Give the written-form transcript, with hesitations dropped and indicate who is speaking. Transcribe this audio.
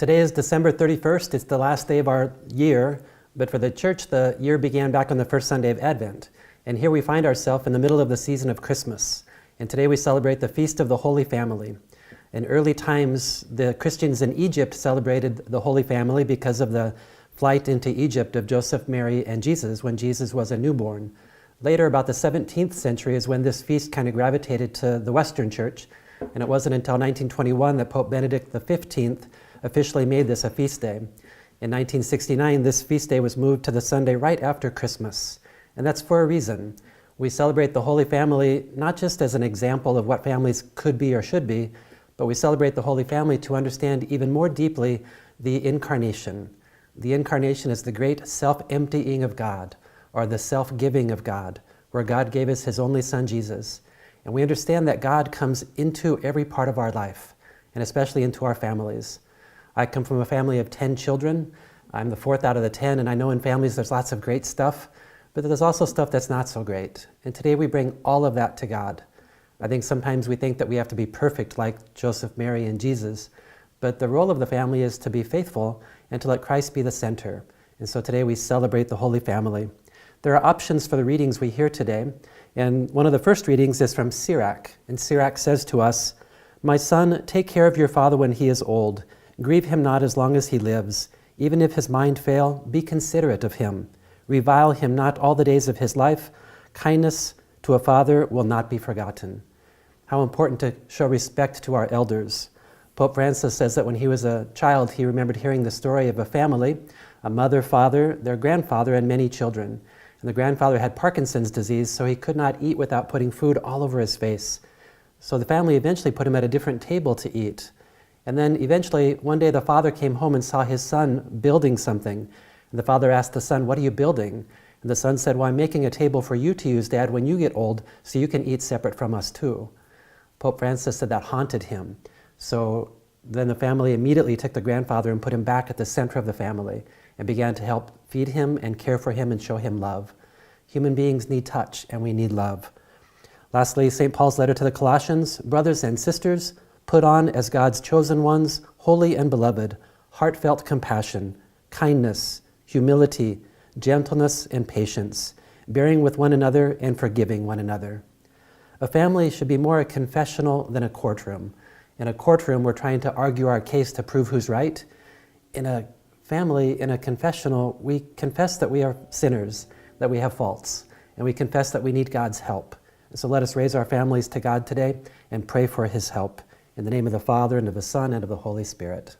Speaker 1: Today is December 31st. It's the last day of our year, but for the church, the year began back on the first Sunday of Advent. And here we find ourselves in the middle of the season of Christmas. And today we celebrate the Feast of the Holy Family. In early times, the Christians in Egypt celebrated the Holy Family because of the flight into Egypt of Joseph, Mary, and Jesus when Jesus was a newborn. Later, about the 17th century, is when this feast kind of gravitated to the Western Church. And it wasn't until 1921 that Pope Benedict XV officially made this a feast day. In 1969, this feast day was moved to the Sunday right after Christmas. And that's for a reason. We celebrate the Holy Family not just as an example of what families could be or should be, but we celebrate the Holy Family to understand even more deeply the Incarnation. The Incarnation is the great self-emptying of God, or the self-giving of God, where God gave us His only Son, Jesus. And we understand that God comes into every part of our life, and especially into our families. I come from a family of 10 children. I'm the fourth out of the 10, and I know in families there's lots of great stuff, but there's also stuff that's not so great. And today we bring all of that to God. I think sometimes we think that we have to be perfect like Joseph, Mary, and Jesus, but the role of the family is to be faithful and to let Christ be the center. And so today we celebrate the Holy Family. There are options for the readings we hear today, and one of the first readings is from Sirach. And Sirach says to us, "My son, take care of your father when he is old. Grieve him not as long as he lives. Even if his mind fail, be considerate of him. Revile him not all the days of his life. Kindness to a father will not be forgotten." How important to show respect to our elders. Pope Francis says that when he was a child, he remembered hearing the story of a family, a mother, father, their grandfather, and many children. And the grandfather had Parkinson's disease, so he could not eat without putting food all over his face. So the family eventually put him at a different table to eat. And then eventually, one day the father came home and saw his son building something. And the father asked the son, "What are you building?" And the son said, "Well, I'm making a table for you to use, Dad, when you get old, so you can eat separate from us too." Pope Francis said that haunted him. So then the family immediately took the grandfather and put him back at the center of the family and began to help feed him and care for him and show him love. Human beings need touch, and we need love. Lastly, St. Paul's letter to the Colossians, "Brothers and sisters, put on as God's chosen ones, holy and beloved, heartfelt compassion, kindness, humility, gentleness, and patience, bearing with one another and forgiving one another." A family should be more a confessional than a courtroom. In a courtroom, we're trying to argue our case to prove who's right. In a family, in a confessional, we confess that we are sinners, that we have faults, and we confess that we need God's help. So let us raise our families to God today and pray for His help. In the name of the Father, and of the Son, and of the Holy Spirit.